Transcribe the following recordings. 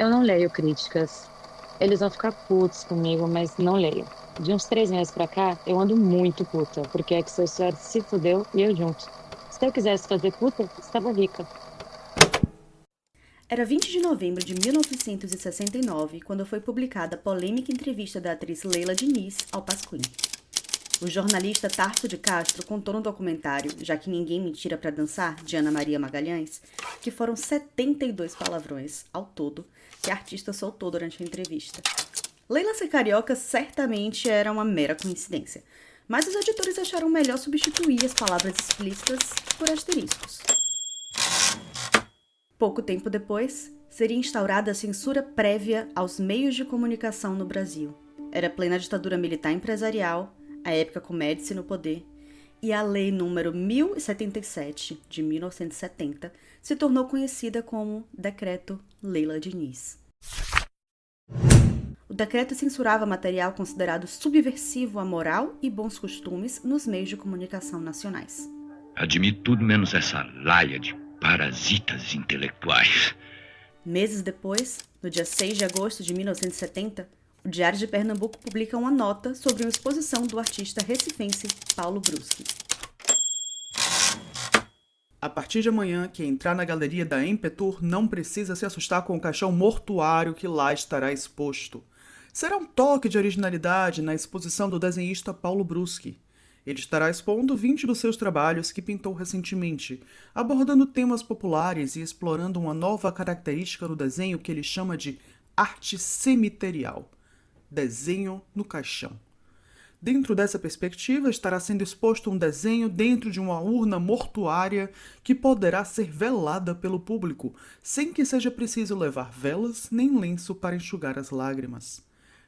Eu não leio críticas. Eles vão ficar putos comigo, mas não leio. De uns 3 meses pra cá, eu ando muito puta, porque é que seu senhor se fudeu e eu junto. Se eu quisesse fazer puta, estava rica. Era 20 de novembro de 1969 quando foi publicada a polêmica entrevista da atriz Leila Diniz ao Pasquim. O jornalista Tarso de Castro contou no documentário Já que Ninguém Me Tira Pra Dançar, de Ana Maria Magalhães, que foram 72 palavrões, ao todo, que a artista soltou durante a entrevista. Leila ser carioca certamente era uma mera coincidência, mas os editores acharam melhor substituir as palavras explícitas por asteriscos. Pouco tempo depois, seria instaurada a censura prévia aos meios de comunicação no Brasil. Era plena ditadura militar empresarial, a época com Médici no poder, e a Lei número 1077, de 1970, se tornou conhecida como Decreto Leila Diniz. O decreto censurava material considerado subversivo à moral e bons costumes nos meios de comunicação nacionais. Admito tudo menos essa laia de parasitas intelectuais. Meses depois, no dia 6 de agosto de 1970, o Diário de Pernambuco publica uma nota sobre uma exposição do artista recifense Paulo Bruschi. A partir de amanhã, quem entrar na galeria da Impetur não precisa se assustar com o caixão mortuário que lá estará exposto. Será um toque de originalidade na exposição do desenhista Paulo Bruschi. Ele estará expondo 20 dos seus trabalhos que pintou recentemente, abordando temas populares e explorando uma nova característica do desenho que ele chama de arte cemiterial. Desenho no caixão. Dentro dessa perspectiva, estará sendo exposto um desenho dentro de uma urna mortuária que poderá ser velada pelo público, sem que seja preciso levar velas nem lenço para enxugar as lágrimas.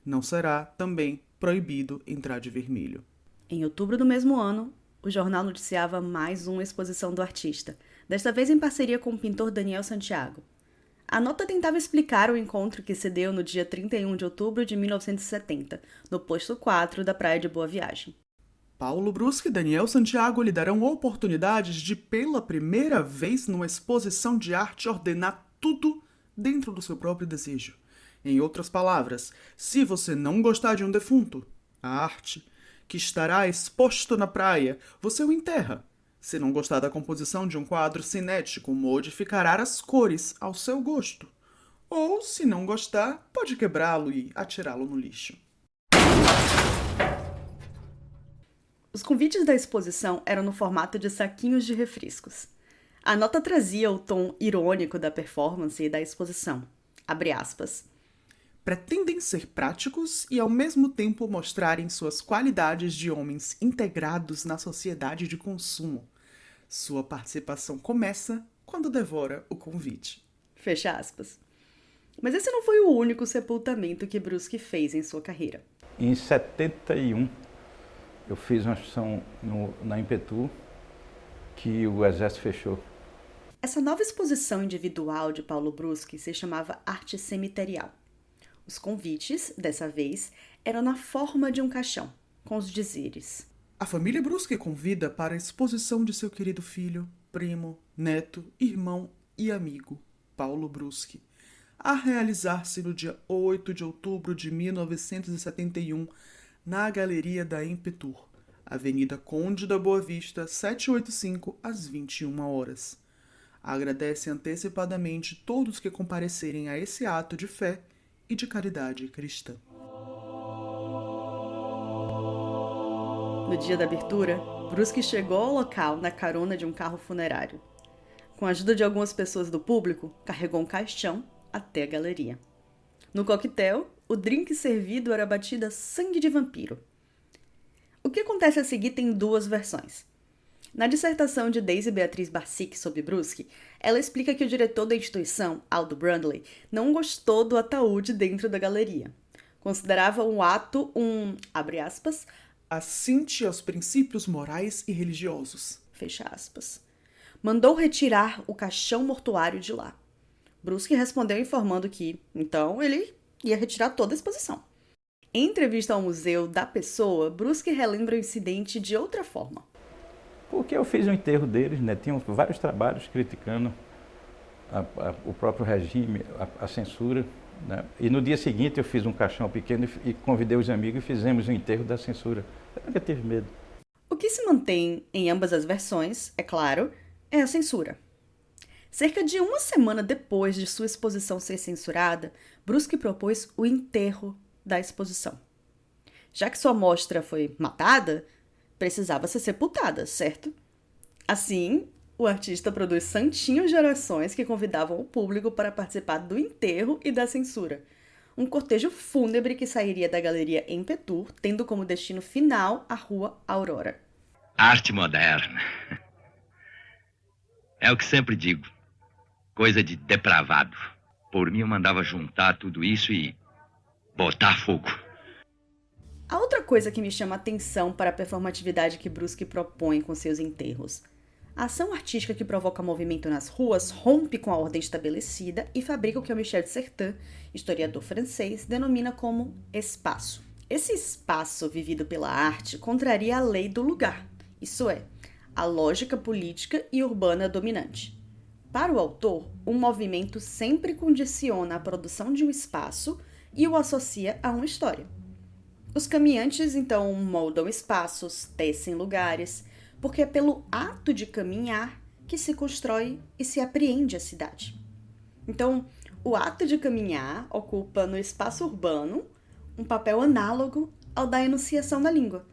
Não será, também, proibido entrar de vermelho. Em outubro do mesmo ano, o jornal noticiava mais uma exposição do artista, desta vez em parceria com o pintor Daniel Santiago. A nota tentava explicar o encontro que se deu no dia 31 de outubro de 1970, no posto 4 da Praia de Boa Viagem. Paulo Bruschi e Daniel Santiago lhe darão oportunidades de, pela primeira vez numa exposição de arte, ordenar tudo dentro do seu próprio desejo. Em outras palavras, se você não gostar de um defunto, a arte, que estará exposto na praia, você o enterra. Se não gostar da composição de um quadro cinético, modificará as cores ao seu gosto. Ou, se não gostar, pode quebrá-lo e atirá-lo no lixo. Os convites da exposição eram no formato de saquinhos de refrescos. A nota trazia o tom irônico da performance e da exposição. Abre aspas. Pretendem ser práticos e, ao mesmo tempo, mostrarem suas qualidades de homens integrados na sociedade de consumo. Sua participação começa quando devora o convite. Fecha aspas. Mas esse não foi o único sepultamento que Bruschi fez em sua carreira. Em 71, eu fiz uma ação na Impetur que o Exército fechou. Essa nova exposição individual de Paulo Bruschi se chamava Arte Cemiterial. Os convites, dessa vez, eram na forma de um caixão, com os dizeres: A família Bruschi convida para a exposição de seu querido filho, primo, neto, irmão e amigo, Paulo Bruschi, a realizar-se no dia 8 de outubro de 1971, na Galeria da Impetur, Avenida Conde da Boa Vista, 785, às 21 horas. Agradece antecipadamente todos que comparecerem a esse ato de fé e de caridade cristã. No dia da abertura, Bruschi chegou ao local na carona de um carro funerário. Com a ajuda de algumas pessoas do público, carregou um caixão até a galeria. No coquetel, o drink servido era batida sangue de vampiro. O que acontece a seguir tem duas versões. Na dissertação de Daisy Beatriz Barsic sobre Bruschi, ela explica que o diretor da instituição, Aldo Brandley, não gostou do ataúde dentro da galeria. Considerava o ato abre aspas, assinte aos princípios morais e religiosos. Fecha aspas. Mandou retirar o caixão mortuário de lá. Bruschi respondeu informando que, então, ele ia retirar toda a exposição. Em entrevista ao Museu da Pessoa, Bruschi relembra o incidente de outra forma. Porque eu fiz o enterro deles, né? Tinham vários trabalhos criticando o próprio regime, a censura. né? E no dia seguinte eu fiz um caixão pequeno e convidei os amigos e fizemos o enterro da censura. Eu nunca tive medo. O que se mantém em ambas as versões, é claro, é a censura. Cerca de uma semana depois de sua exposição ser censurada, Bruschi propôs o enterro da exposição. Já que sua mostra foi matada, precisava ser sepultada, certo? Assim, o artista produz santinhos de orações que convidavam o público para participar do enterro e da censura. Um cortejo fúnebre que sairia da Galeria Impetur, tendo como destino final a Rua Aurora. Arte moderna. É o que sempre digo. Coisa de depravado. Por mim eu mandava juntar tudo isso e botar fogo. A outra coisa que me chama a atenção para a performatividade que Bruschi propõe com seus enterros. A ação artística que provoca movimento nas ruas rompe com a ordem estabelecida e fabrica o que o Michel de Certeau, historiador francês, denomina como espaço. Esse espaço vivido pela arte contraria a lei do lugar, isso é, a lógica política e urbana dominante. Para o autor, um movimento sempre condiciona a produção de um espaço e o associa a uma história. Os caminhantes, então, moldam espaços, tecem lugares, porque é pelo ato de caminhar que se constrói e se apreende a cidade. Então, o ato de caminhar ocupa no espaço urbano um papel análogo ao da enunciação da língua.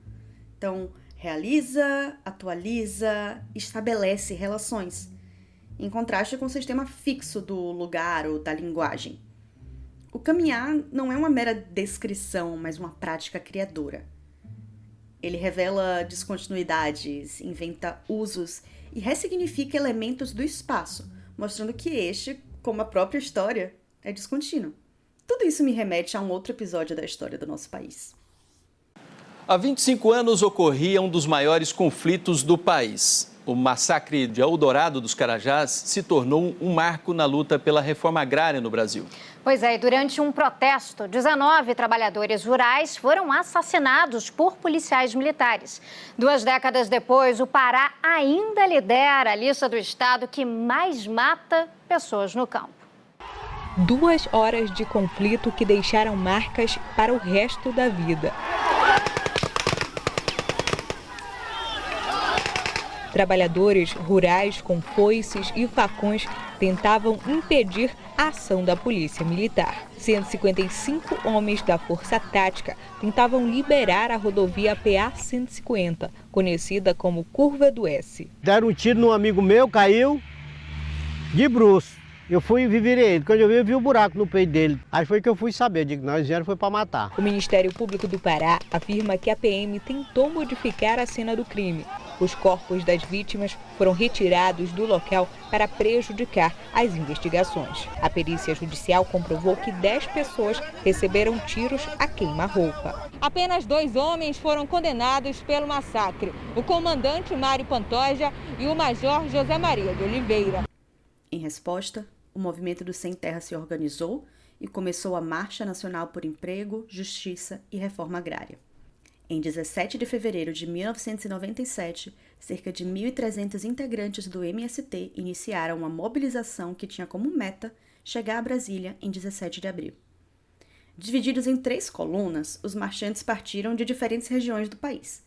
Então, realiza, atualiza, estabelece relações, em contraste com o sistema fixo do lugar ou da linguagem. O caminhar não é uma mera descrição, mas uma prática criadora. Ele revela descontinuidades, inventa usos e ressignifica elementos do espaço, mostrando que este, como a própria história, é descontínuo. Tudo isso me remete a um outro episódio da história do nosso país. Há 25 anos ocorria um dos maiores conflitos do país. O massacre de Eldorado dos Carajás se tornou um marco na luta pela reforma agrária no Brasil. Pois é, e durante um protesto, 19 trabalhadores rurais foram assassinados por policiais militares. 2 décadas depois, o Pará ainda lidera a lista do estado que mais mata pessoas no campo. 2 horas de conflito que deixaram marcas para o resto da vida. Trabalhadores rurais com foices e facões tentavam impedir a ação da polícia militar. 155 homens da Força Tática tentavam liberar a rodovia PA-150, conhecida como Curva do S. Deram um tiro num amigo meu, caiu de bruço. Eu fui e virei ele. Quando eu vi o buraco no peito dele, aí foi que eu fui saber. Digo, nós vieram foi para matar. O Ministério Público do Pará afirma que a PM tentou modificar a cena do crime. Os corpos das vítimas foram retirados do local para prejudicar as investigações. A perícia judicial comprovou que 10 pessoas receberam tiros a queima-roupa. Apenas 2 homens foram condenados pelo massacre: o comandante Mário Pantoja e o major José Maria de Oliveira. Em resposta, o movimento do Sem Terra se organizou e começou a Marcha Nacional por Emprego, Justiça e Reforma Agrária. Em 17 de fevereiro de 1997, cerca de 1.300 integrantes do MST iniciaram uma mobilização que tinha como meta chegar a Brasília em 17 de abril. Divididos em 3 colunas, os marchantes partiram de diferentes regiões do país.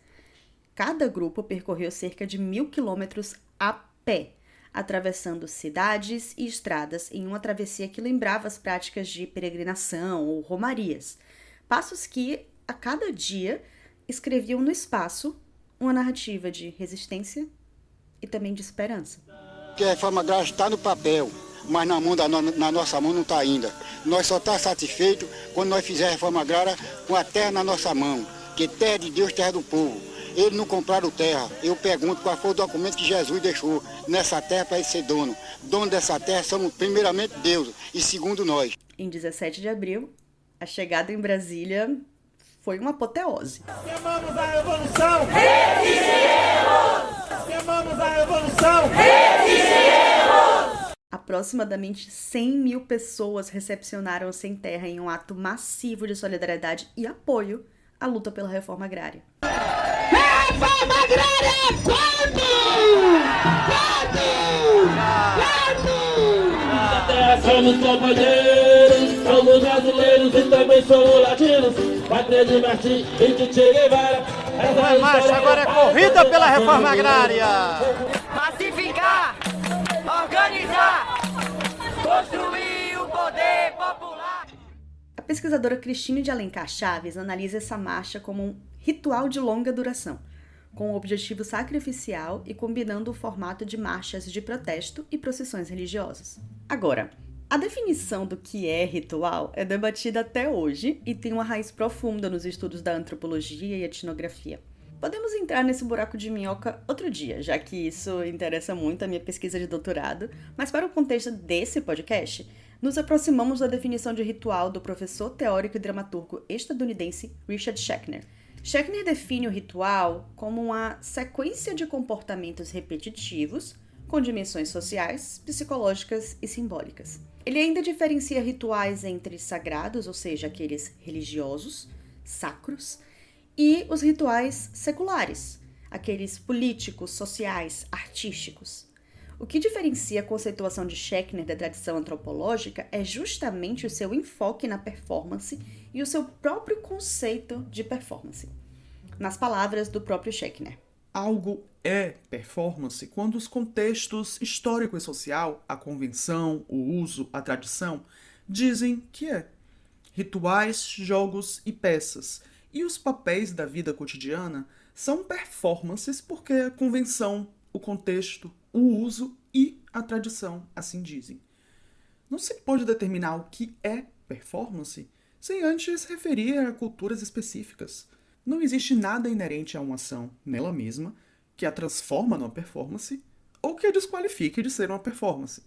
Cada grupo percorreu cerca de 1.000 quilômetros a pé, atravessando cidades e estradas em uma travessia que lembrava as práticas de peregrinação ou romarias, passos que, a cada dia, escreviam no espaço uma narrativa de resistência e também de esperança. Que a reforma agrária está no papel, mas na nossa mão não está ainda. Nós só estamos satisfeitos quando nós fizermos a reforma agrária com a terra na nossa mão, que terra de Deus, terra do povo. Eles não compraram terra. Eu pergunto qual foi o documento que Jesus deixou nessa terra para ele ser dono. Dono dessa terra somos primeiramente Deus e segundo nós. Em 17 de abril, a chegada em Brasília foi uma apoteose. Queimamos a revolução! Resistiremos! Queimamos a revolução! Resistiremos! Aproximadamente 100.000 pessoas recepcionaram o Sem Terra em um ato massivo de solidariedade e apoio à luta pela reforma agrária. Reforma agrária quando? Quando? Quando? Da terra somos companheiros, somos brasileiros e também somos latinos. Pátria de Martim e de Che Guevara. Não é marcha, agora é corrida pela reforma agrária. Pacificar, organizar, construir o poder popular. A pesquisadora Cristine de Alencar Chaves analisa essa marcha como um ritual de longa duração, com o objetivo sacrificial e combinando o formato de marchas de protesto e procissões religiosas. Agora, a definição do que é ritual é debatida até hoje e tem uma raiz profunda nos estudos da antropologia e etnografia. Podemos entrar nesse buraco de minhoca outro dia, já que isso interessa muito a minha pesquisa de doutorado, mas para o contexto desse podcast, nos aproximamos da definição de ritual do professor teórico e dramaturgo estadunidense Richard Schechner. Schechner define o ritual como uma sequência de comportamentos repetitivos com dimensões sociais, psicológicas e simbólicas. Ele ainda diferencia rituais entre sagrados, ou seja, aqueles religiosos, sacros, e os rituais seculares, aqueles políticos, sociais, artísticos. O que diferencia a conceituação de Schechner da tradição antropológica é justamente o seu enfoque na performance e o seu próprio conceito de performance. Nas palavras do próprio Schechner. Algo é performance quando os contextos histórico e social, a convenção, o uso, a tradição, dizem que é. Rituais, jogos e peças, e os papéis da vida cotidiana são performances porque a convenção, o contexto, o uso e a tradição assim dizem. Não se pode determinar o que é performance sem antes referir a culturas específicas. Não existe nada inerente a uma ação nela mesma que a transforma numa performance ou que a desqualifique de ser uma performance.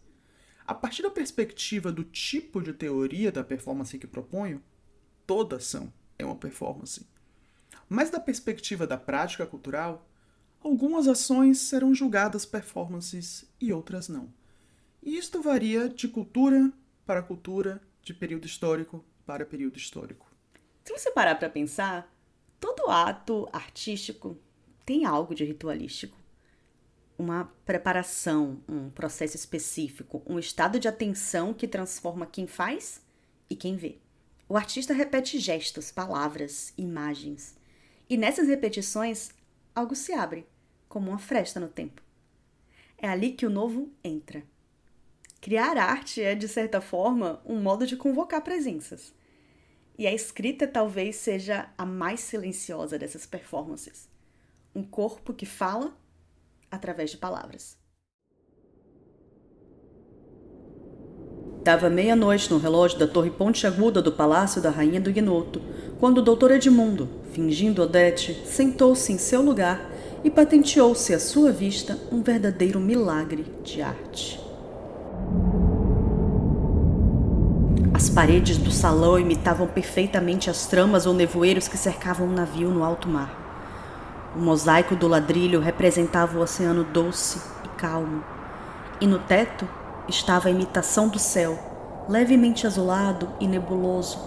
A partir da perspectiva do tipo de teoria da performance que proponho, toda ação é uma performance. Mas da perspectiva da prática cultural, algumas ações serão julgadas performances e outras não. E isto varia de cultura para cultura, de período histórico para período histórico. Se você parar para pensar, todo ato artístico tem algo de ritualístico. Uma preparação, um processo específico, um estado de atenção que transforma quem faz e quem vê. O artista repete gestos, palavras, imagens. E nessas repetições, algo se abre, como uma fresta no tempo. É ali que o novo entra. Criar arte é, de certa forma, um modo de convocar presenças. E a escrita talvez seja a mais silenciosa dessas performances. Um corpo que fala através de palavras. Dava meia-noite no relógio da torre pontiaguda do Palácio da Rainha do Guinoto, quando o doutor Edmundo, fingindo Odete, sentou-se em seu lugar e patenteou-se à sua vista um verdadeiro milagre de arte. As paredes do salão imitavam perfeitamente as tramas ou nevoeiros que cercavam um navio no alto mar. O mosaico do ladrilho representava o oceano doce e calmo, e no teto estava a imitação do céu, levemente azulado e nebuloso,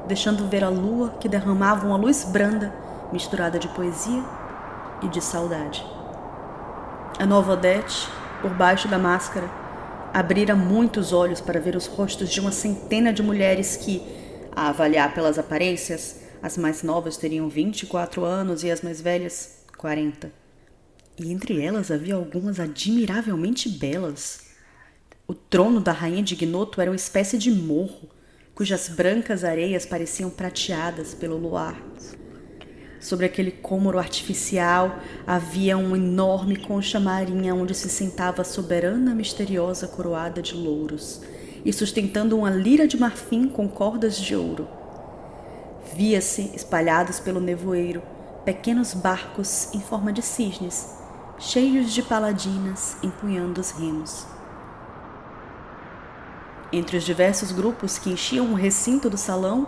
deixando ver a lua que derramava uma luz branda, misturada de poesia e de saudade. A nova Odete, por baixo da máscara, abrira muitos olhos para ver os rostos de uma centena de mulheres que, a avaliar pelas aparências, as mais novas teriam 24 anos e as mais velhas 40. E entre elas havia algumas admiravelmente belas. O trono da rainha de Guinoto era uma espécie de morro, cujas brancas areias pareciam prateadas pelo luar. Sobre aquele cômoro artificial havia uma enorme concha marinha onde se sentava a soberana misteriosa coroada de louros e sustentando uma lira de marfim com cordas de ouro. Via-se, espalhados pelo nevoeiro, pequenos barcos em forma de cisnes, cheios de paladinas empunhando os remos. Entre os diversos grupos que enchiam o recinto do salão,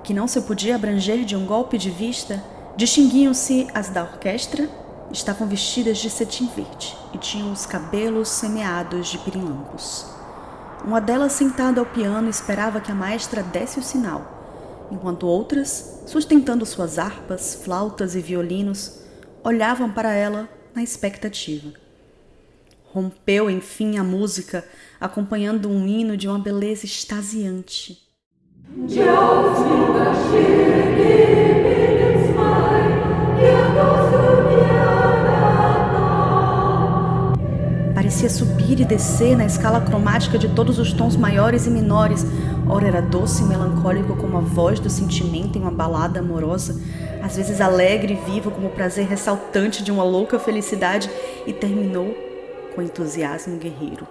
que não se podia abranger de um golpe de vista, distinguiam-se as da orquestra, estavam vestidas de cetim verde e tinham os cabelos semeados de pirilampos. Uma delas, sentada ao piano, esperava que a maestra desse o sinal, enquanto outras, sustentando suas harpas, flautas e violinos, olhavam para ela na expectativa. Rompeu, enfim, a música, acompanhando um hino de uma beleza extasiante. Parecia subir e descer na escala cromática de todos os tons maiores e menores. Ora era doce e melancólico como a voz do sentimento em uma balada amorosa, às vezes alegre e vivo como o prazer ressaltante de uma louca felicidade, e terminou com entusiasmo guerreiro.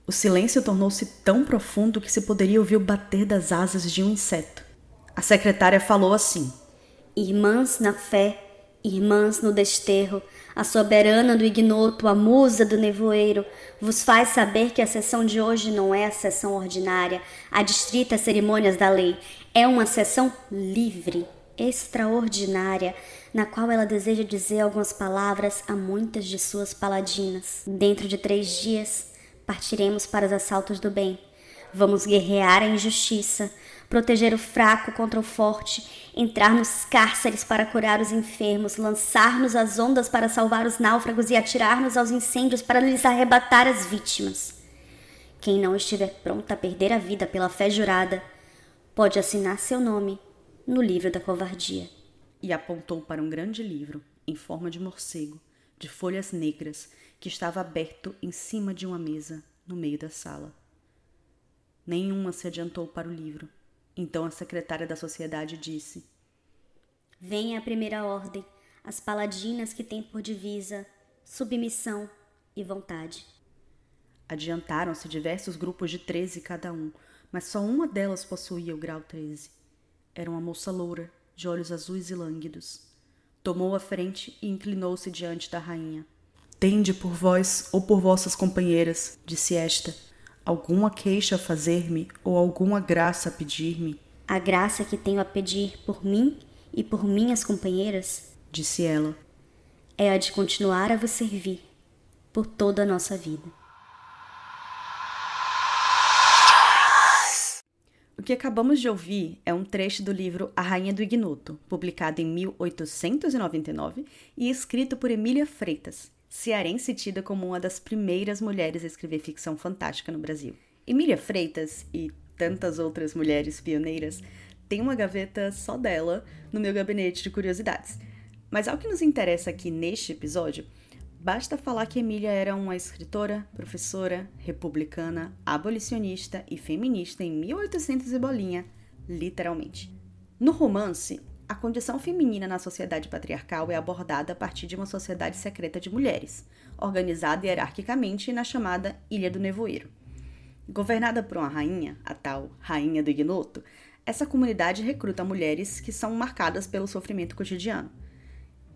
O silêncio tornou-se tão profundo que se poderia ouvir o bater das asas de um inseto. A secretária falou assim: Irmãs na fé, irmãs no desterro, a soberana do ignoto, a musa do nevoeiro, vos faz saber que a sessão de hoje não é a sessão ordinária, adstrita às cerimônias da lei. É uma sessão livre, extraordinária, na qual ela deseja dizer algumas palavras a muitas de suas paladinas. Dentro de 3 dias, partiremos para os assaltos do bem. Vamos guerrear a injustiça, proteger o fraco contra o forte, entrar nos cárceres para curar os enfermos, lançar-nos às ondas para salvar os náufragos e atirar-nos aos incêndios para lhes arrebatar as vítimas. Quem não estiver pronto a perder a vida pela fé jurada, pode assinar seu nome no livro da covardia. E apontou para um grande livro, em forma de morcego, de folhas negras, que estava aberto em cima de uma mesa, no meio da sala. Nenhuma se adiantou para o livro. Então a secretária da sociedade disse: Venha a primeira ordem, as paladinas que têm por divisa submissão e vontade. Adiantaram-se diversos grupos de 13 cada um, mas só uma delas possuía o grau 13. Era uma moça loura, de olhos azuis e lânguidos. Tomou a frente e inclinou-se diante da rainha. Tende por vós ou por vossas companheiras, disse esta, alguma queixa a fazer-me ou alguma graça a pedir-me? A graça que tenho a pedir por mim e por minhas companheiras, disse ela, é a de continuar a vos servir por toda a nossa vida. O que acabamos de ouvir é um trecho do livro A Rainha do Ignoto, publicado em 1899 e escrito por Emília Freitas, cearense tida como uma das primeiras mulheres a escrever ficção fantástica no Brasil. Emília Freitas e tantas outras mulheres pioneiras têm uma gaveta só dela no meu gabinete de curiosidades. Mas ao que nos interessa aqui neste episódio, basta falar que Emília era uma escritora, professora, republicana, abolicionista e feminista em 1800 e bolinha, literalmente. No romance, a condição feminina na sociedade patriarcal é abordada a partir de uma sociedade secreta de mulheres, organizada hierarquicamente na chamada Ilha do Nevoeiro. Governada por uma rainha, a tal Rainha do Ignoto, essa comunidade recruta mulheres que são marcadas pelo sofrimento cotidiano.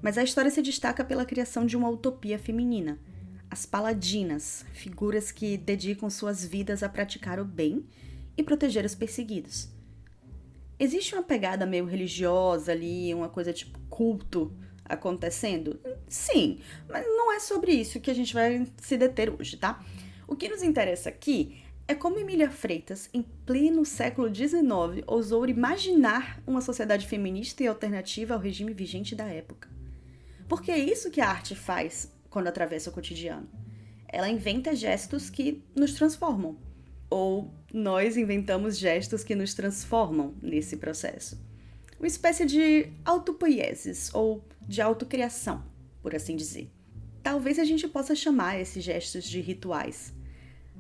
Mas a história se destaca pela criação de uma utopia feminina, as paladinas, figuras que dedicam suas vidas a praticar o bem e proteger os perseguidos. Existe uma pegada meio religiosa ali, uma coisa tipo culto acontecendo? Sim, mas não é sobre isso que a gente vai se deter hoje, tá? O que nos interessa aqui é como Emília Freitas, em pleno século XIX, ousou imaginar uma sociedade feminista e alternativa ao regime vigente da época. Porque é isso que a arte faz quando atravessa o cotidiano. Ela inventa gestos que nos transformam. Ou nós inventamos gestos que nos transformam nesse processo. Uma espécie de autopoiesis, ou de autocriação, por assim dizer. Talvez a gente possa chamar esses gestos de rituais.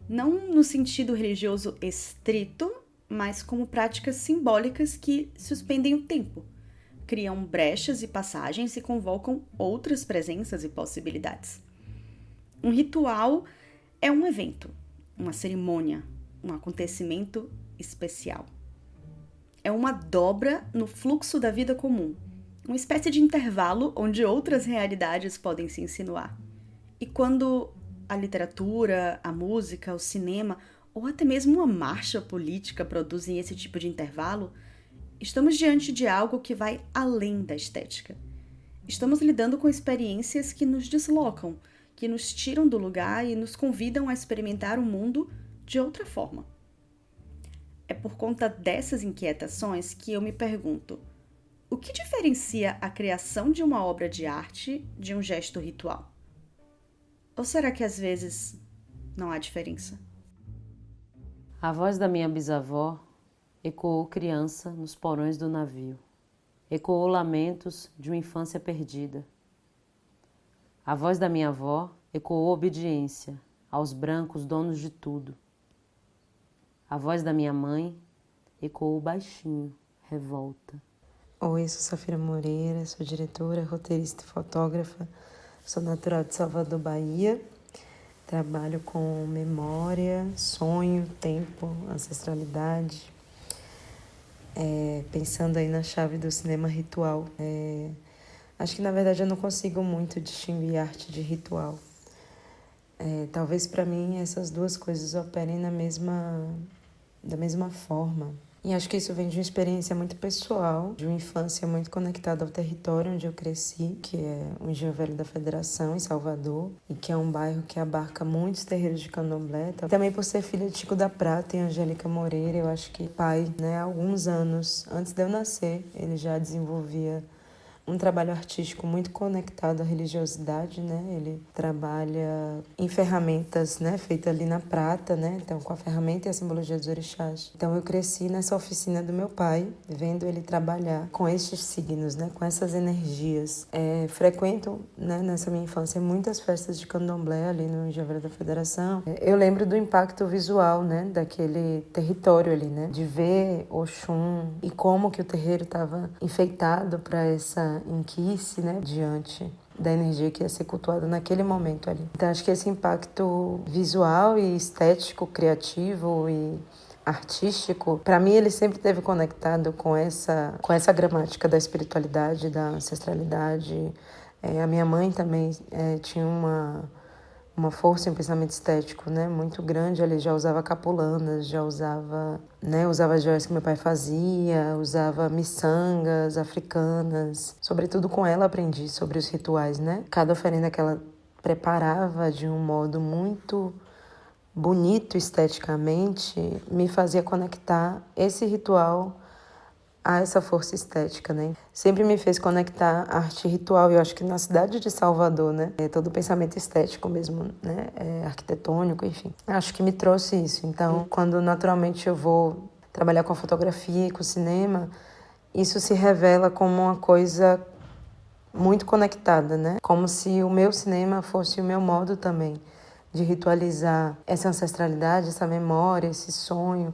Não no sentido religioso estrito, mas como práticas simbólicas que suspendem o tempo, criam brechas e passagens e convocam outras presenças e possibilidades. Um ritual é um evento, uma cerimônia, um acontecimento especial. É uma dobra no fluxo da vida comum, uma espécie de intervalo onde outras realidades podem se insinuar. E quando a literatura, a música, o cinema ou até mesmo uma marcha política produzem esse tipo de intervalo, estamos diante de algo que vai além da estética. Estamos lidando com experiências que nos deslocam, que nos tiram do lugar e nos convidam a experimentar o mundo de outra forma. É por conta dessas inquietações que eu me pergunto: o que diferencia a criação de uma obra de arte de um gesto ritual? Ou será que às vezes não há diferença? A voz da minha bisavó ecoou criança nos porões do navio. Ecoou lamentos de uma infância perdida. A voz da minha avó ecoou obediência aos brancos donos de tudo. A voz da minha mãe ecoou baixinho, revolta. Oi, sou Safira Moreira, sou diretora, roteirista e fotógrafa. Sou natural de Salvador, Bahia. Trabalho com memória, sonho, tempo, ancestralidade. Pensando aí na chave do cinema ritual. Acho que, na verdade, eu não consigo muito distinguir arte de ritual. Talvez, para mim, essas duas coisas operem da mesma forma. E acho que isso vem de uma experiência muito pessoal, de uma infância muito conectada ao território onde eu cresci, que é o Engenho Velho da Federação, em Salvador, e que é um bairro que abarca muitos terreiros de candomblé. Também por ser filha de Chico da Prata e Angélica Moreira, eu acho que pai, há alguns anos, antes de eu nascer, ele já desenvolvia um trabalho artístico muito conectado à religiosidade, Ele trabalha em ferramentas, feitas ali na prata, Então, com a ferramenta e a simbologia dos orixás. Então, eu cresci nessa oficina do meu pai, vendo ele trabalhar com estes signos, com essas energias. Frequento, nessa minha infância, muitas festas de candomblé ali no Engenho Velho da Federação. Eu lembro do impacto visual, daquele território ali, de ver Oxum e como que o terreiro estava enfeitado para essa inquice, diante da energia que ia ser cultuada naquele momento ali. Então, acho que esse impacto visual e estético, criativo e artístico, para mim, ele sempre esteve conectado com essa gramática da espiritualidade, da ancestralidade. A minha mãe também tinha uma força e um pensamento estético, muito grande. Ele já usava capulanas, já usava joias que meu pai fazia, usava miçangas africanas. Sobretudo com ela aprendi sobre os rituais, Cada oferenda que ela preparava de um modo muito bonito esteticamente me fazia conectar esse ritual a essa força estética, Sempre me fez conectar arte e ritual. E eu acho que na cidade de Salvador, todo o pensamento estético mesmo, arquitetônico, enfim. Acho que me trouxe isso. Então, quando naturalmente eu vou trabalhar com a fotografia e com o cinema, isso se revela como uma coisa muito conectada, Como se o meu cinema fosse o meu modo também de ritualizar essa ancestralidade, essa memória, esse sonho,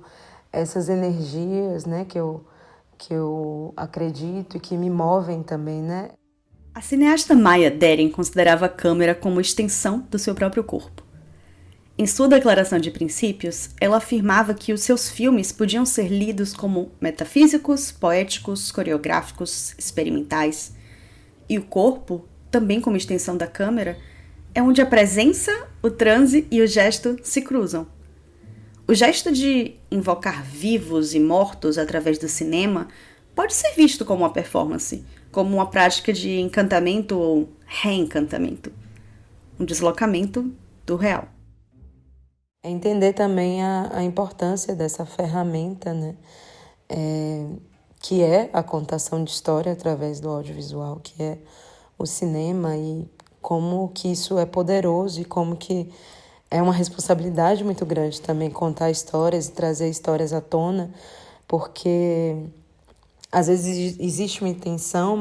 essas energias, que eu acredito e que me movem também, A cineasta Maya Deren considerava a câmera como extensão do seu próprio corpo. Em sua declaração de princípios, ela afirmava que os seus filmes podiam ser lidos como metafísicos, poéticos, coreográficos, experimentais. E o corpo, também como extensão da câmera, é onde a presença, o transe e o gesto se cruzam. O gesto de invocar vivos e mortos através do cinema pode ser visto como uma performance, como uma prática de encantamento ou reencantamento, um deslocamento do real. É entender também a importância dessa ferramenta, que é a contação de história através do audiovisual, que é o cinema, e como que isso é poderoso e como que é uma responsabilidade muito grande também contar histórias e trazer histórias à tona, porque às vezes existe uma intenção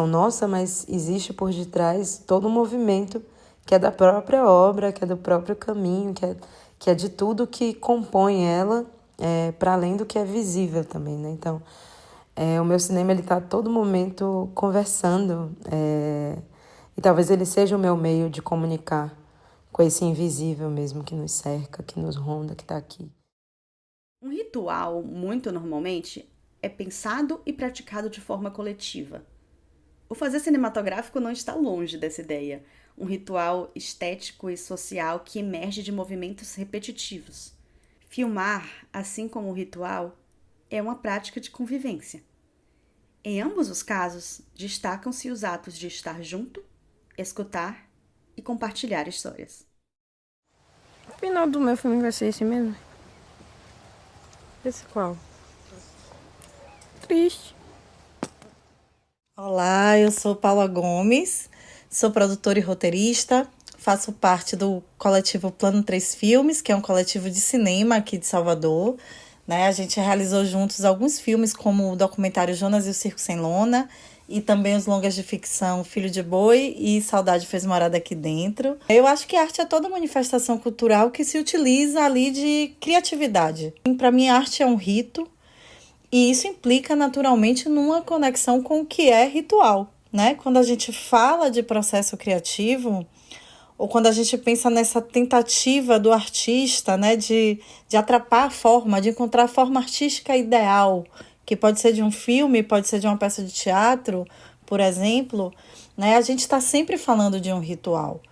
nossa, mas existe por detrás todo um movimento que é da própria obra, que é do próprio caminho, que é de tudo que compõe ela, para além do que é visível também, Então, o meu cinema está a todo momento conversando, e talvez ele seja o meu meio de comunicar com esse invisível mesmo que nos cerca, que nos ronda, que está aqui. Um ritual, muito normalmente, é pensado e praticado de forma coletiva. O fazer cinematográfico não está longe dessa ideia. Um ritual estético e social que emerge de movimentos repetitivos. Filmar, assim como o ritual, é uma prática de convivência. Em ambos os casos, destacam-se os atos de estar junto, escutar e compartilhar histórias. O final do meu filme vai ser esse mesmo? Esse qual? Triste. Olá, eu sou Paula Gomes, sou produtora e roteirista, faço parte do coletivo Plano 3 Filmes, que é um coletivo de cinema aqui de Salvador. A gente realizou juntos alguns filmes, como o documentário Jonas e o Circo Sem Lona, e também os longas de ficção Filho de Boi e Saudade Fez Morada Aqui Dentro. Eu acho que a arte é toda manifestação cultural que se utiliza ali de criatividade. Para mim, a arte é um rito, e isso implica naturalmente numa conexão com o que é ritual, né? Quando a gente fala de processo criativo, ou quando a gente pensa nessa tentativa do artista, né, de atrapar a forma, de encontrar a forma artística ideal, que pode ser de um filme, pode ser de uma peça de teatro, por exemplo, né, a gente está sempre falando de um ritual,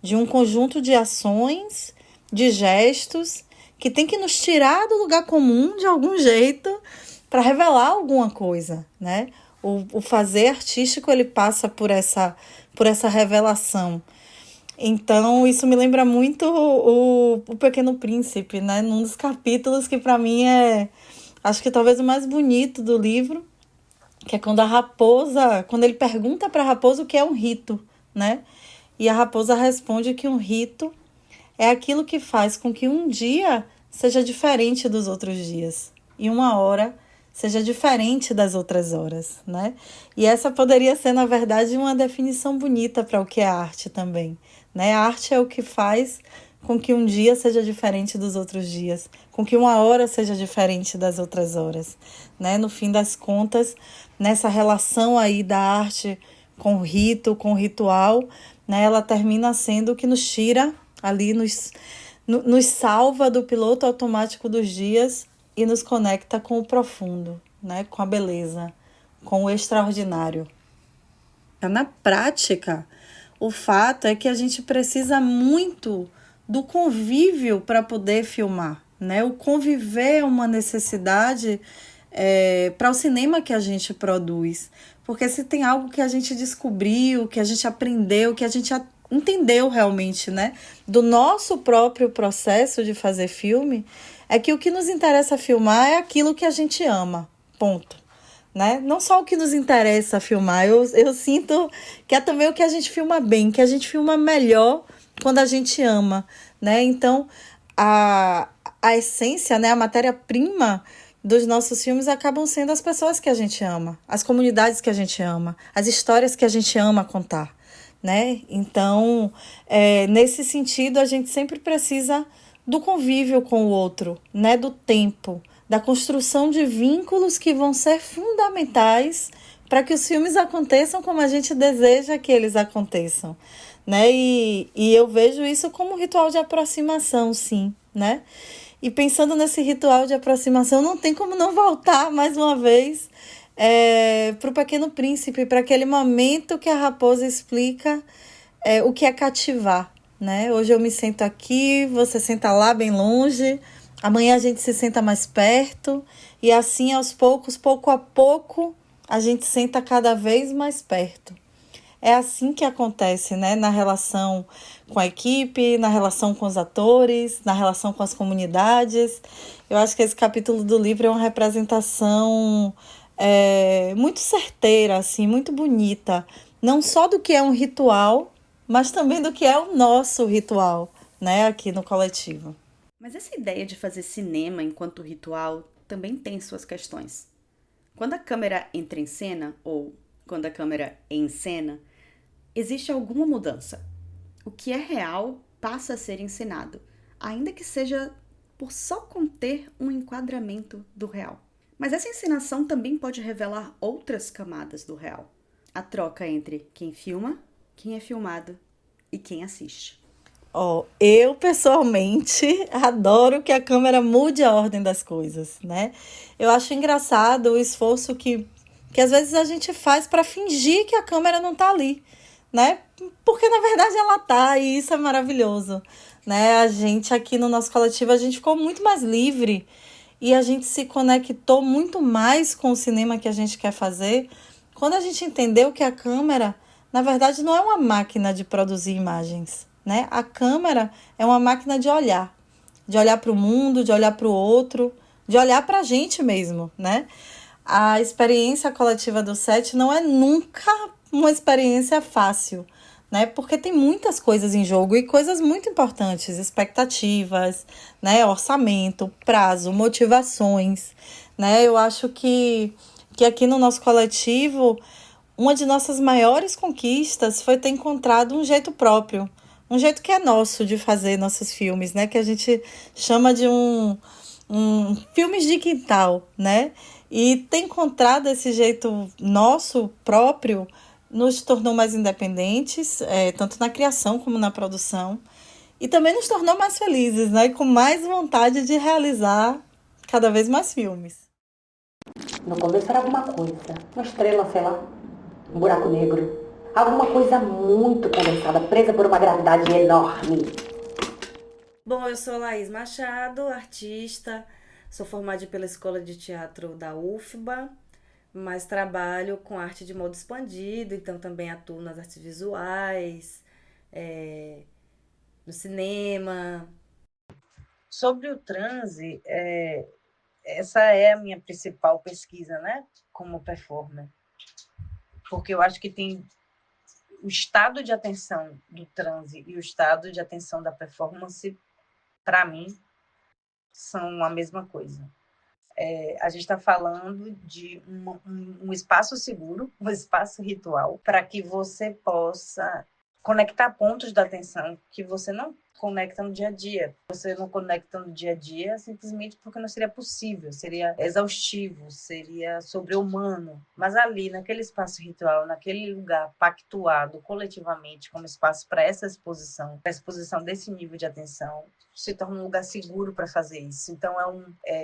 de um conjunto de ações, de gestos, que tem que nos tirar do lugar comum de algum jeito para revelar alguma coisa, né? O fazer artístico, ele passa por essa revelação. Então, isso me lembra muito o Pequeno Príncipe, né? Num dos capítulos que, para mim, acho que talvez o mais bonito do livro, que é quando ele pergunta para a raposa o que é um rito, né? E a raposa responde que um rito é aquilo que faz com que um dia seja diferente dos outros dias e uma hora seja diferente das outras horas, né? E essa poderia ser, na verdade, uma definição bonita para o que é arte também, né? A arte é o que faz com que um dia seja diferente dos outros dias, com que uma hora seja diferente das outras horas, né? No fim das contas, nessa relação aí da arte com o rito, com o ritual, né? Ela termina sendo o que nos tira ali, nos salva do piloto automático dos dias e nos conecta com o profundo, né? Com a beleza, com o extraordinário. Na prática, o fato é que a gente precisa muito do convívio para poder filmar, né? O conviver é uma necessidade para o cinema que a gente produz. Porque se tem algo que a gente descobriu, que a gente aprendeu, que a gente entendeu realmente, né? Do nosso próprio processo de fazer filme, é que o que nos interessa filmar é aquilo que a gente ama, ponto. Né? Não só o que nos interessa filmar, eu sinto que é também o que a gente filma bem, que a gente filma melhor quando a gente ama, né? Então, a essência, né, a matéria-prima dos nossos filmes acabam sendo as pessoas que a gente ama, as comunidades que a gente ama, as histórias que a gente ama contar, né? Então, nesse sentido, a gente sempre precisa do convívio com o outro, né? Do tempo, da construção de vínculos que vão ser fundamentais para que os filmes aconteçam como a gente deseja que eles aconteçam, né? E eu vejo isso como um ritual de aproximação, sim, né? E pensando nesse ritual de aproximação, não tem como não voltar mais uma vez para o Pequeno Príncipe, para aquele momento que a raposa explica o que é cativar, né? Hoje eu me sento aqui, você senta lá bem longe, amanhã a gente se senta mais perto, e assim aos poucos, pouco a pouco, a gente senta cada vez mais perto. É assim que acontece, né? Na relação com a equipe, na relação com os atores, na relação com as comunidades. Eu acho que esse capítulo do livro é uma representação muito certeira, assim, muito bonita. Não só do que é um ritual, mas também do que é o nosso ritual, né? Aqui no coletivo. Mas essa ideia de fazer cinema enquanto ritual também tem suas questões. Quando a câmera entra em cena, ou quando a câmera encena, existe alguma mudança. O que é real passa a ser encenado, ainda que seja por só conter um enquadramento do real. Mas essa encenação também pode revelar outras camadas do real. A troca entre quem filma, quem é filmado e quem assiste. Eu pessoalmente adoro que a câmera mude a ordem das coisas, né? Eu acho engraçado o esforço que às vezes a gente faz para fingir que a câmera não tá ali, né? Porque na verdade ela tá, e isso é maravilhoso, né? A gente aqui no nosso coletivo, a gente ficou muito mais livre e a gente se conectou muito mais com o cinema que a gente quer fazer quando a gente entendeu que a câmera na verdade, não é uma máquina de produzir imagens, né? A câmera é uma máquina de olhar para o mundo, de olhar para o outro, de olhar para a gente mesmo, né? A experiência coletiva do set não é nunca uma experiência fácil, né? Porque tem muitas coisas em jogo e coisas muito importantes, expectativas, né? Orçamento, prazo, motivações, né? Eu acho que aqui no nosso coletivo, uma de nossas maiores conquistas foi ter encontrado um jeito próprio, um jeito que é nosso de fazer nossos filmes, né? Que a gente chama de filmes de quintal, né? E ter encontrado esse jeito nosso próprio nos tornou mais independentes, tanto na criação como na produção, e também nos tornou mais felizes, né? E com mais vontade de realizar cada vez mais filmes. No começo era alguma coisa, uma estrela, sei lá, um buraco negro, alguma coisa muito condensada, presa por uma gravidade enorme. Bom, eu sou Laís Machado, artista, sou formada pela Escola de Teatro da UFBA, mas trabalho com arte de modo expandido, então também atuo nas artes visuais, no cinema. Sobre o transe, essa é a minha principal pesquisa, né, como performer, porque eu acho que tem o estado de atenção do transe e o estado de atenção da performance, para mim, são a mesma coisa. A gente está falando de um espaço seguro, um espaço ritual, para que você possa conectar pontos da atenção que você não conecta no dia a dia. Você não conecta no dia a dia simplesmente porque não seria possível, seria exaustivo, seria sobre-humano. Mas ali, naquele espaço ritual, naquele lugar pactuado coletivamente como espaço para essa exposição, para a exposição desse nível de atenção, se torna um lugar seguro para fazer isso. Então,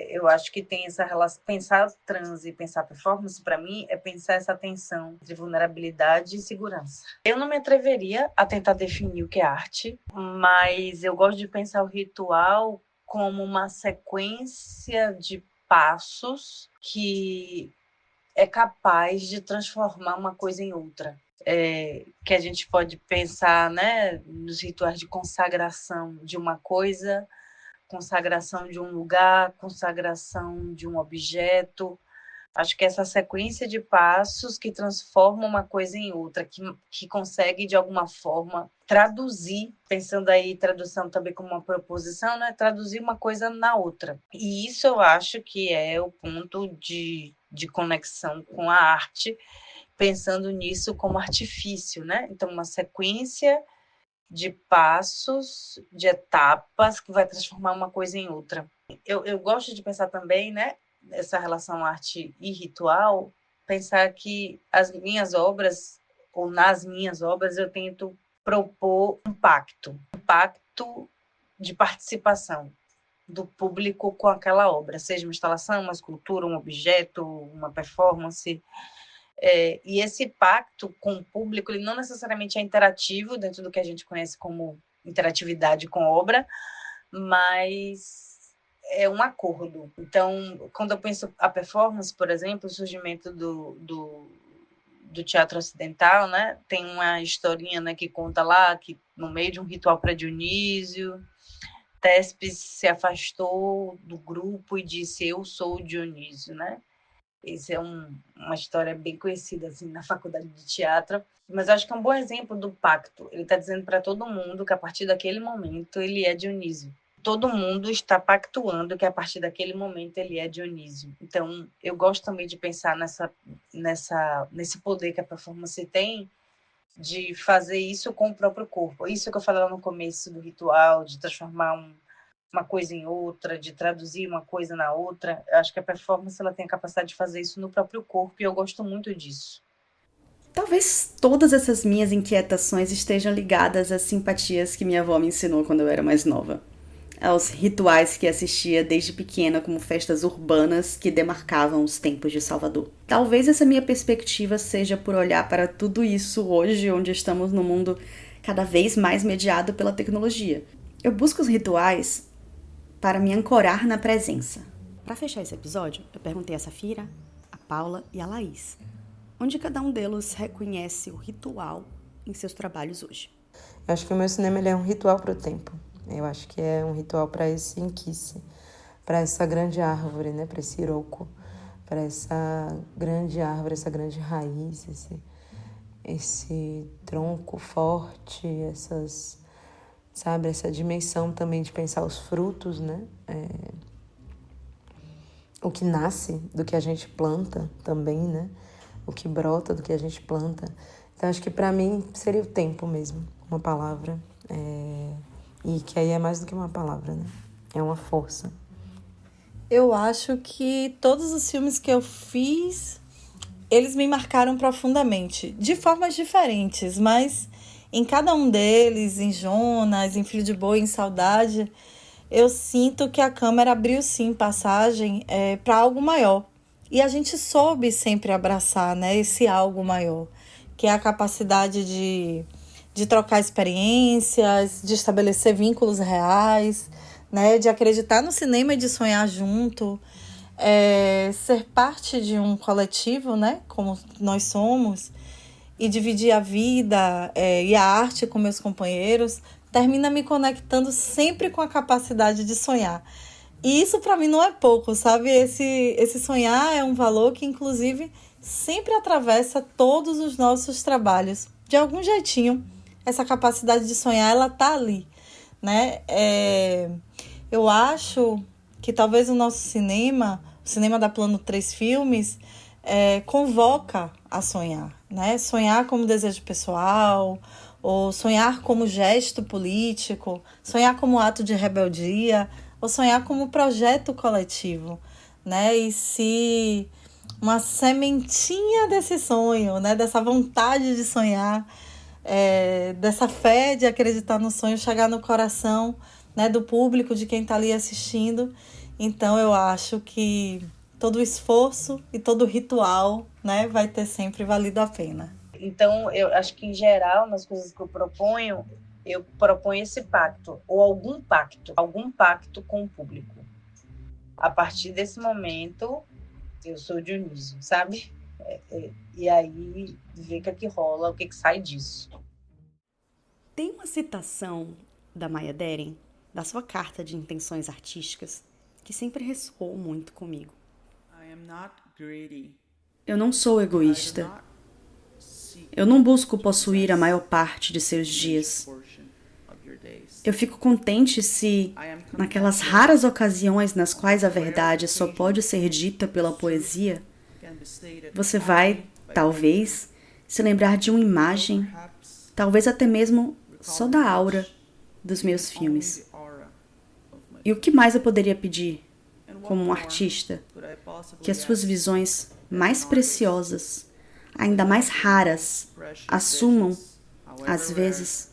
eu acho que tem essa relação. Pensar transe e pensar performance, para mim, é pensar essa tensão entre vulnerabilidade e segurança. Eu não me atreveria a tentar definir o que é arte, mas eu gosto de pensar o ritual como uma sequência de passos que é capaz de transformar uma coisa em outra. Que a gente pode pensar, né, nos rituais de consagração de uma coisa, consagração de um lugar, consagração de um objeto. Acho que essa sequência de passos que transforma uma coisa em outra, que consegue, de alguma forma, traduzir, pensando aí tradução também como uma proposição, né, traduzir uma coisa na outra. E isso eu acho que é o ponto de conexão com a arte, pensando nisso como artifício, né? Então, uma sequência de passos, de etapas, que vai transformar uma coisa em outra. Eu gosto de pensar também, né, essa relação arte e ritual, pensar que as minhas obras, ou nas minhas obras, eu tento propor um pacto de participação do público com aquela obra, seja uma instalação, uma escultura, um objeto, uma performance. E esse pacto com o público, ele não necessariamente é interativo dentro do que a gente conhece como interatividade com obra, mas é um acordo. Então, quando eu penso a performance, por exemplo, o surgimento do teatro ocidental, né, tem uma historinha, né, que conta lá que no meio de um ritual para Dionísio, Téspis se afastou do grupo e disse: eu sou o Dionísio, né? Essa é uma história bem conhecida assim, na faculdade de teatro, mas eu acho que é um bom exemplo do pacto. Ele está dizendo para todo mundo que a partir daquele momento ele é Dionísio. Todo mundo está pactuando que a partir daquele momento ele é Dionísio. Então, eu gosto também de pensar nesse poder que a performance tem de fazer isso com o próprio corpo. Isso que eu falei lá no começo do ritual, de transformar uma coisa em outra, de traduzir uma coisa na outra. Eu acho que a performance ela tem a capacidade de fazer isso no próprio corpo e eu gosto muito disso. Talvez todas essas minhas inquietações estejam ligadas às simpatias que minha avó me ensinou quando eu era mais nova. Aos rituais que assistia desde pequena como festas urbanas que demarcavam os tempos de Salvador. Talvez essa minha perspectiva seja por olhar para tudo isso hoje, onde estamos num mundo cada vez mais mediado pela tecnologia. Eu busco os rituais para me ancorar na presença. Para fechar esse episódio, eu perguntei a Safira, a Paula e a Laís onde cada um deles reconhece o ritual em seus trabalhos hoje. Eu acho que o meu cinema ele é um ritual para o tempo. Eu acho que é um ritual para esse inquice, para essa grande árvore, né? Para esse iroco, para essa grande árvore, essa grande raiz, esse tronco forte, essa dimensão também de pensar os frutos, né? O que nasce do que a gente planta também, né? O que brota do que a gente planta. Então, acho que para mim seria o tempo mesmo, uma palavra. E que aí é mais do que uma palavra, né? É uma força. Eu acho que todos os filmes que eu fiz, eles me marcaram profundamente, de formas diferentes, mas em cada um deles, em Jonas, em Filho de Boi, em Saudade, eu sinto que a câmera abriu sim passagem para algo maior. E a gente soube sempre abraçar, né, esse algo maior, que é a capacidade de trocar experiências, de estabelecer vínculos reais, né, de acreditar no cinema e de sonhar junto, ser parte de um coletivo, né, como nós somos, e dividir a vida e a arte com meus companheiros, termina me conectando sempre com a capacidade de sonhar. E isso para mim não é pouco, sabe? Esse sonhar é um valor que, inclusive, sempre atravessa todos os nossos trabalhos. De algum jeitinho, essa capacidade de sonhar, ela tá ali, né? Eu acho que talvez o nosso cinema, o cinema da Plano 3 Filmes, convoca a sonhar, né? Sonhar como desejo pessoal, ou sonhar como gesto político, sonhar como ato de rebeldia, ou sonhar como projeto coletivo, né? E se uma sementinha desse sonho, né? Dessa vontade de sonhar, dessa fé de acreditar no sonho, chegar no coração, né? Do público, de quem está ali assistindo, então eu acho que todo o esforço e todo o ritual, né? Vai ter sempre valido a pena. Então, eu acho que, em geral, nas coisas que eu proponho esse pacto, ou algum pacto com o público. A partir desse momento, eu sou Dionísio, sabe? E aí, ver o que rola, o que sai disso. Tem uma citação da Maya Deren, da sua carta de intenções artísticas, que sempre ressoou muito comigo. Eu não sou egoísta. Eu não busco possuir a maior parte de seus dias. Eu fico contente se, naquelas raras ocasiões nas quais a verdade só pode ser dita pela poesia, você vai, talvez, se lembrar de uma imagem, talvez até mesmo só da aura dos meus filmes. E o que mais eu poderia pedir, como um artista, que as suas visões mais preciosas, ainda mais raras, assumam, às vezes,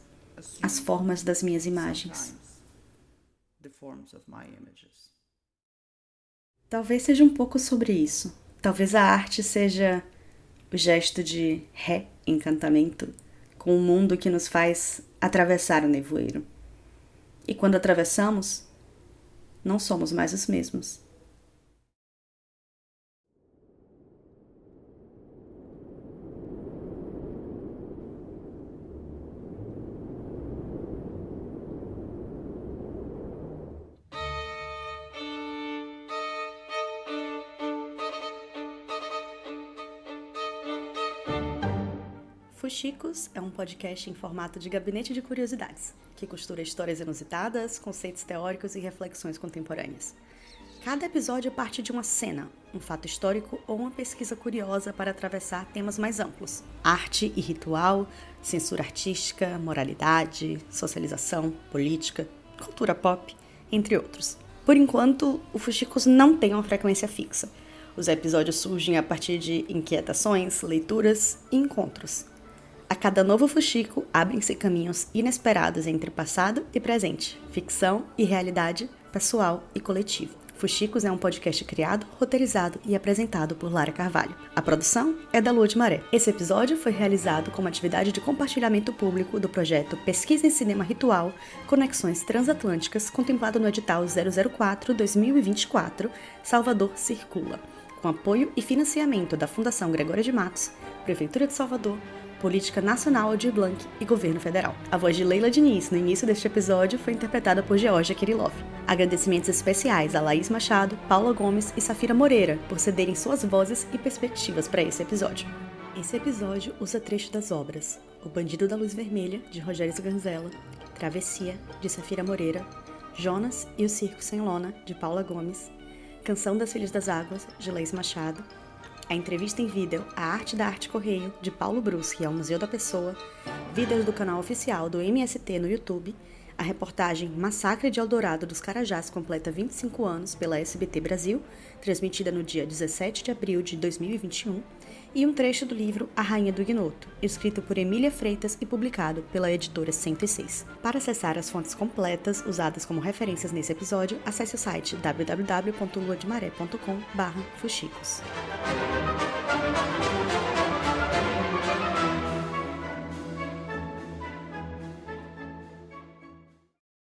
as formas das minhas imagens. Talvez seja um pouco sobre isso. Talvez a arte seja o gesto de reencantamento com o mundo que nos faz atravessar o nevoeiro. E quando atravessamos, não somos mais os mesmos. Fuxicos é um podcast em formato de gabinete de curiosidades, que costura histórias inusitadas, conceitos teóricos e reflexões contemporâneas. Cada episódio parte de uma cena, um fato histórico ou uma pesquisa curiosa para atravessar temas mais amplos. Arte e ritual, censura artística, moralidade, socialização, política, cultura pop, entre outros. Por enquanto, o Fuxicos não tem uma frequência fixa. Os episódios surgem a partir de inquietações, leituras e encontros. A cada novo fuxico, abrem-se caminhos inesperados entre passado e presente, ficção e realidade, pessoal e coletivo. Fuxicos é um podcast criado, roteirizado e apresentado por Lara Carvalho. A produção é da Lua de Maré. Esse episódio foi realizado como atividade de compartilhamento público do projeto Pesquisa em Cinema Ritual, Conexões Transatlânticas, contemplado no edital 004-2024, Salvador Circula, com apoio e financiamento da Fundação Gregório de Matos, Prefeitura de Salvador, Política Nacional Aldir Blanc e Governo Federal. A voz de Leila Diniz no início deste episódio foi interpretada por Georgia Kirillov. Agradecimentos especiais a Laís Machado, Paula Gomes e Safira Moreira por cederem suas vozes e perspectivas para esse episódio. Esse episódio usa trechos das obras O Bandido da Luz Vermelha, de Rogério Sganzella, Travessia, de Safira Moreira, Jonas e o Circo Sem Lona, de Paula Gomes, Canção das Filhas das Águas, de Laís Machado, a entrevista em vídeo A Arte da Arte Correio, de Paulo Bruschi ao Museu da Pessoa, vídeos do canal oficial do MST no YouTube, a reportagem Massacre de Eldorado dos Carajás completa 25 anos pela SBT Brasil, transmitida no dia 17 de abril de 2021, e um trecho do livro A Rainha do Ignoto, escrito por Emília Freitas e publicado pela editora 106. Para acessar as fontes completas usadas como referências nesse episódio, acesse o site www.luademaré.com/fuxicos.